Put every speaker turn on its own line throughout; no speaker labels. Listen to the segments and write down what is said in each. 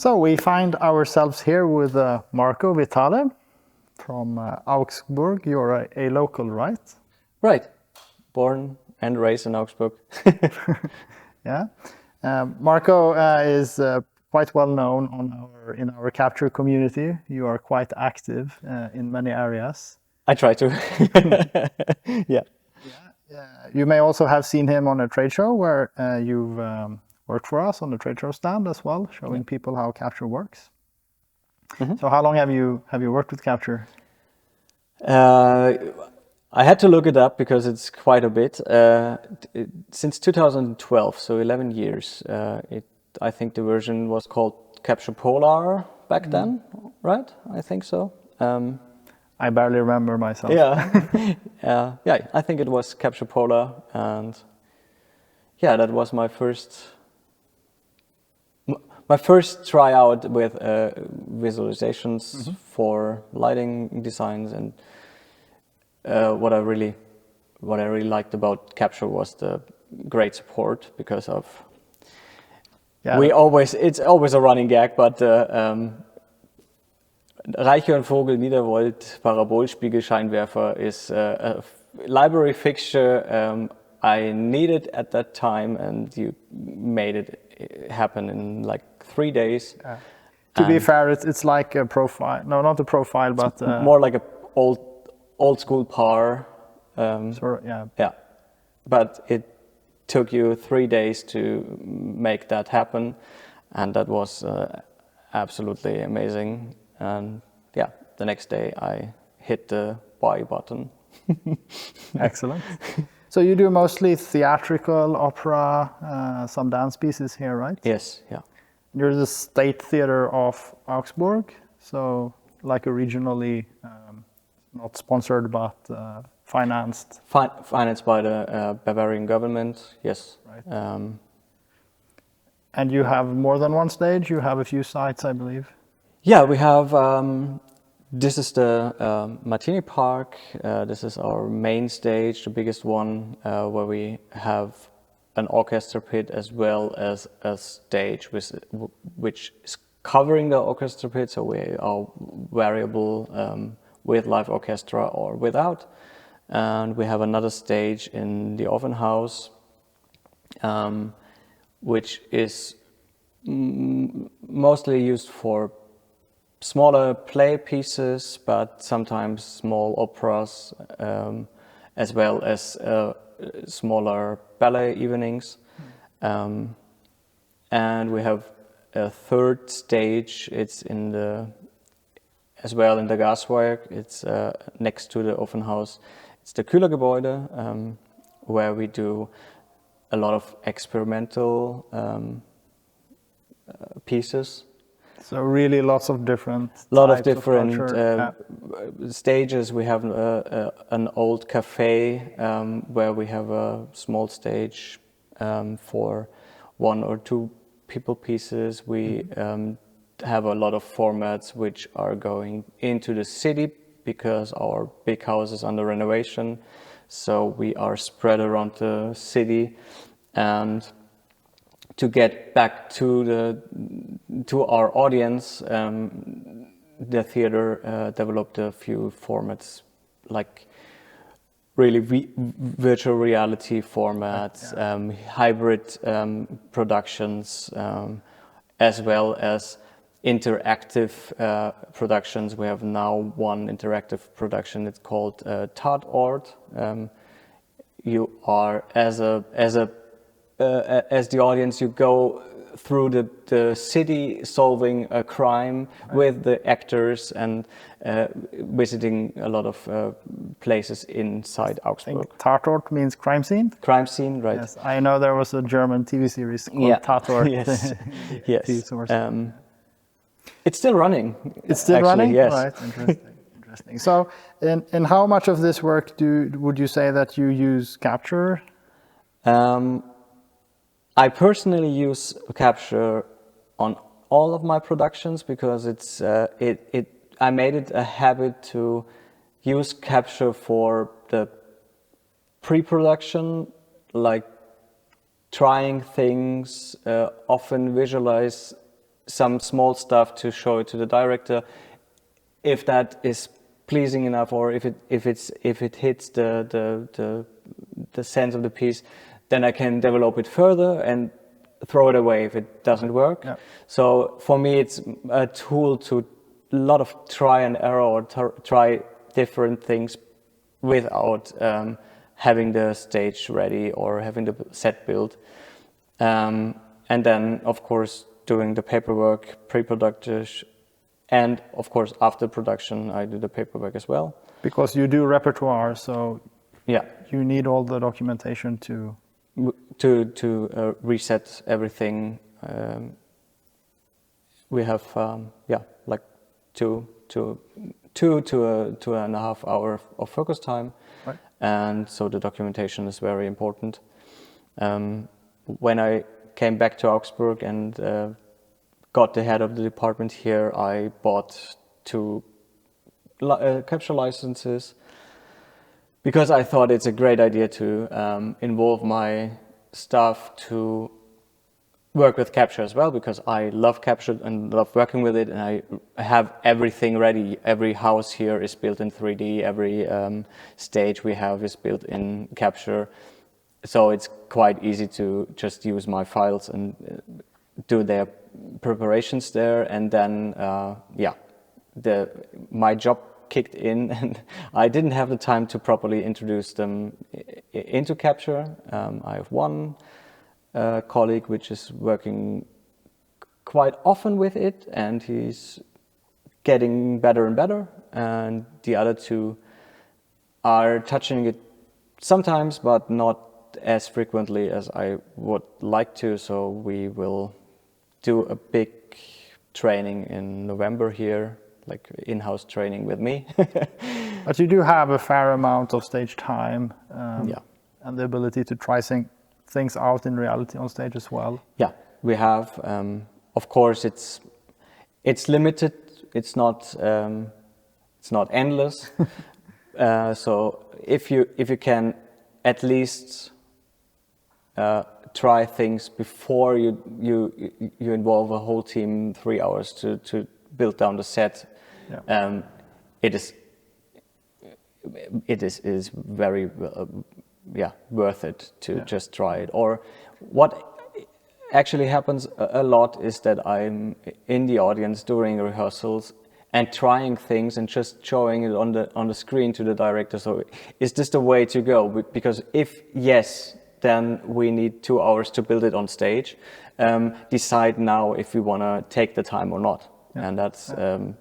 So we find ourselves here with Marco Vitale from Augsburg. You're a local, right?
Right. Born and raised in Augsburg.
Yeah. Marco is quite well known in our capture community. You are quite active in many areas.
I try to. Yeah.
You may also have seen him on a trade show where you've worked for us on the trade show stand as well, showing people how capture works. So how long have you worked with capture?
I had to look it up because it's quite a bit. Since 2012, so 11 years. I think the version was called Capture Polar back then, right? I think so.
I barely remember myself.
Yeah, yeah. I think it was Capture Polar, and yeah, that was my first tryout with visualizations for lighting designs, and what I really liked about Capture was the great support because of. Yeah. It's always a running gag, but. Reichhörnvogel Niedervolt Parabolspiegelscheinwerfer is a library fixture I needed at that time, and you made it happen in like 3 days.
To be fair, it's like a profile. No, not a profile, but
more like a old school par. Yeah, but it took you 3 days to make that happen, and that was absolutely amazing. And yeah, the next day I hit the buy button.
Excellent. So you do mostly theatrical, opera, some dance pieces here, right?
Yes, yeah.
You're the Staatstheater of Augsburg, so like a regionally, not sponsored, but financed.
Financed by the Bavarian government, yes.
Right. And you have more than one stage? You have a few sites, I believe.
Yeah, we have, this is the Martini Park. This is our main stage, the biggest one, where we have an orchestra pit as well as a stage which is covering the orchestra pit, so we are variable with live orchestra or without. And we have another stage in the Oven House, which is mostly used for smaller play pieces, but sometimes small operas, as well as smaller ballet evenings. And we have a third stage. It's as well in the Gaswerk. It's next to the Oven House. It's the Kühlergebäude, where we do a lot of experimental pieces.
So really lots of different
stages. We have an old cafe where we have a small stage for 1 or 2 people pieces. We have a lot of formats which are going into the city because our big house is under renovation. So we are spread around the city, and to get back to our audience, the theater developed a few formats, like really virtual reality formats, hybrid productions, as well as interactive productions. We have now one interactive production. It's called Tatort. You are as the audience, you go through the city solving a crime with the actors and visiting a lot of places inside Augsburg.
I think Tatort means crime scene?
Crime scene, right.
Yes, I know there was a German TV series called Tatort.
Yes, yes. It's still running.
It's still
actually,
running?
Yes.
Right, interesting. So in how much of this work would you say that you use capture?
I personally use capture on all of my productions because it's I made it a habit to use capture for the pre-production, like trying things, often visualize some small stuff to show it to the director. If that is pleasing enough, or if it hits the sense of the piece, then I can develop it further and throw it away if it doesn't work.
Yeah.
So for me, it's a tool to a lot of try and error, or try different things without having the stage ready or having the set built. And then, of course, doing the paperwork, pre-production, and of course, after production, I do the paperwork as well.
Because you do repertoire, so
yeah,
you need all the documentation to
reset everything. We have like 2.5 hours of focus time,
right.
And so the documentation is very important. When I came back to Augsburg and got the head of the department here, I bought 2 capture licenses, because I thought it's a great idea to involve my staff to work with capture as well, because I love capture and love working with it, and I have everything ready. Every house here is built in 3D, every stage we have is built in capture, so it's quite easy to just use my files and do their preparations there, and then my job kicked in, and I didn't have the time to properly introduce them into capture. I have one colleague which is working quite often with it, and he's getting better and better, and the other 2 are touching it sometimes, but not as frequently as I would like to. So we will do a big training in November here, like in-house training with me.
But you do have a fair amount of stage time, and the ability to try things out in reality on stage as well.
Yeah, we have. Of course, it's limited. It's not endless. So if you can at least try things before you involve a whole team 3 hours to build down the set, it is very worth it to just try it. Or what actually happens a lot is that I'm in the audience during rehearsals and trying things and just showing it on the screen to the director. So is this the way to go? Because if yes, then we need 2 hours to build it on stage. Decide now if we want to take the time or not. And that's a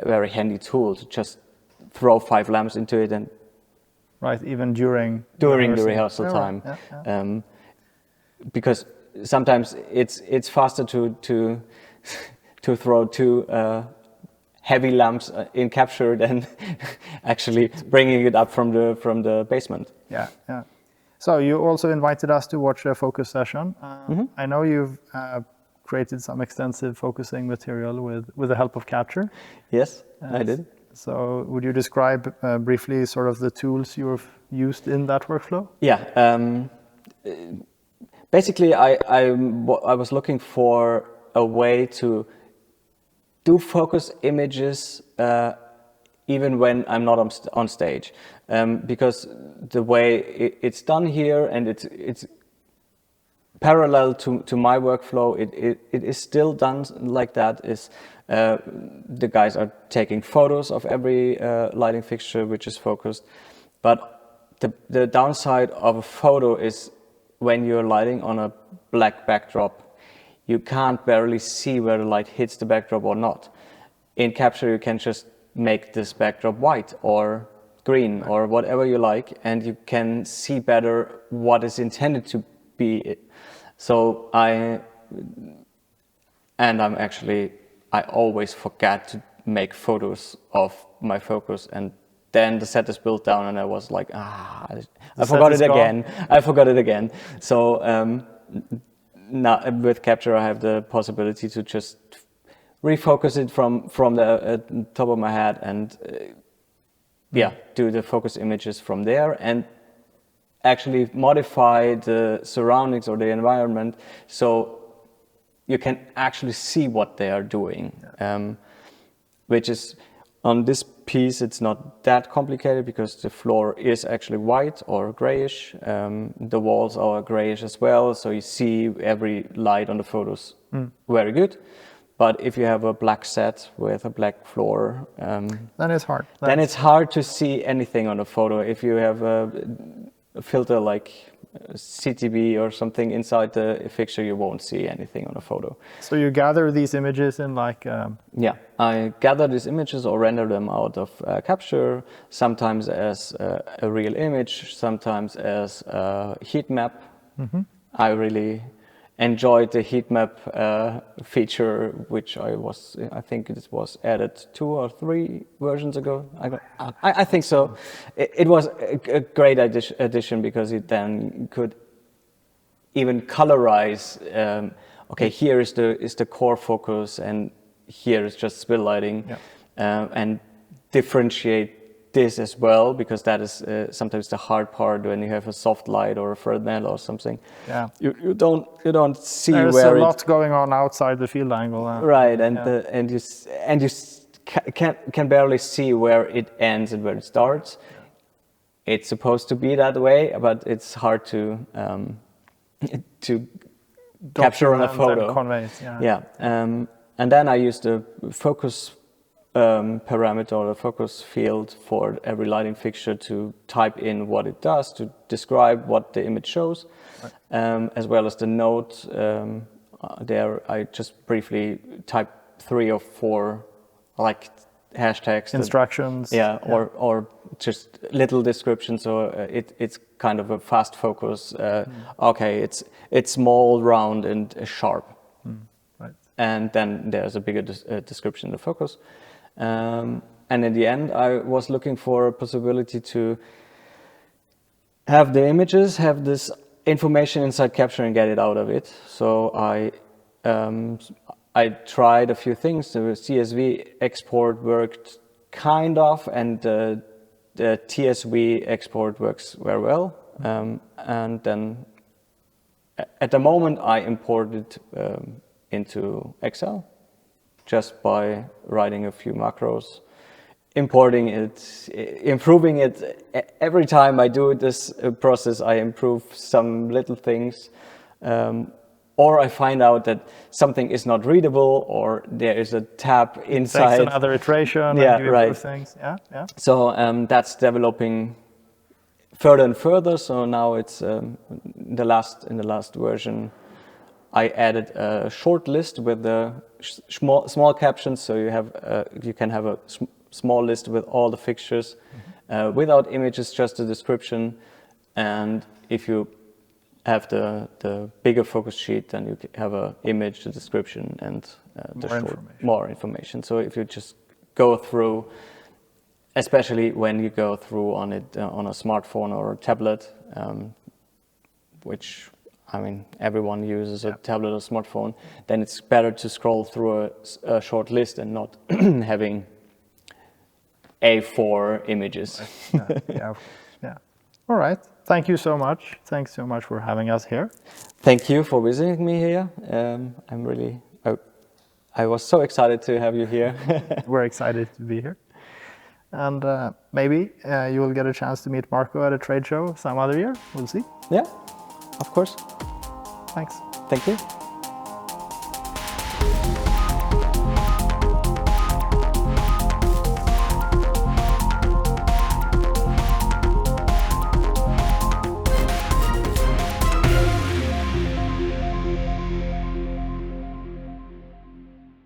very handy tool to just throw 5 lamps into it, and
right, even during
the rehearsal time. Because sometimes it's faster to throw 2 heavy lamps in capture than actually bringing it up from the basement.
Yeah. So you also invited us to watch a focus session. I know you've created some extensive focusing material with the help of capture.
Yes, I did.
So would you describe briefly sort of the tools you've used in that workflow?
Yeah. Basically, I was looking for a way to do focus images even when I'm not on stage, because the way it's done here, and it's parallel to my workflow. It is still done like that. Is the guys are taking photos of every lighting fixture which is focused, but the downside of a photo is when you're lighting on a black backdrop, you can't barely see where the light hits the backdrop or not. In capture, you can just make this backdrop white or green or whatever you like, and you can see better what is intended to be. So I always forget to make photos of my focus, and then the set is built down, and I was like, I forgot it again. So now with capture, I have the possibility to just refocus it from the top of my head, and do the focus images from there, and actually modify the surroundings or the environment. So you can actually see what they are doing, which is on this piece. It's not that complicated because the floor is actually white or grayish. The walls are grayish as well, so you see every light on the photos very good. But if you have a black set with a black floor,
then it's hard.
Then it's hard to see anything on the photo. If you have a filter like CTB or something inside the fixture, you won't see anything on a photo.
So you gather these images in like...
Yeah, I gather these images or render them out of Capture, sometimes as a real image, sometimes as a heat map. I really enjoyed the heat map feature, which I think it was added 2 or 3 versions ago. I think so. It was a great addition because it then could even colorize. Okay, here is the core focus, and here is just spill lighting, and differentiate this as well, because that is sometimes the hard part when you have a soft light or a Fresnel or something. Yeah, you don't see
There's
where
a lot going on outside the field angle.
Right, and you can barely see where it ends and where it starts. It's supposed to be that way, but it's hard to capture on a photo.
Conveys,
and then I use the focus parameter or a focus field for every lighting fixture to type in what it does, to describe what the image shows, as well as the note. There I just briefly type 3 or 4 like hashtags,
instructions,
or just little descriptions. So it's kind of a fast focus. Okay, it's small, round, and sharp.
Right.
And then there's a bigger description in the focus. And in the end, I was looking for a possibility to have the images, have this information inside Capture and get it out of it. So I tried a few things. The CSV export worked kind of, and the TSV export works very well. And then at the moment, I imported into Excel just by writing a few macros, importing it, improving it. Every time I do this process, I improve some little things, or I find out that something is not readable, or there is a tab inside.
Takes another iteration, and you improve things.
So that's developing further and further. So now it's in the last version, I added a short list with the small captions, so you can have a small list with all the fixtures, without images, just a description. And if you have the bigger focus sheet, then you have an image, the description, and more information. So if you just go through, especially when you go through on it on a smartphone or a tablet, which I mean, everyone uses a tablet or smartphone, then it's better to scroll through a short list and not having A4 images.
All right. Thank you so much. Thanks so much for having us here.
Thank you for visiting me here. I was so excited to have you here.
We're excited to be here. And maybe you will get a chance to meet Marco at a trade show some other year. We'll see.
Yeah. Of course.
Thanks.
Thank you.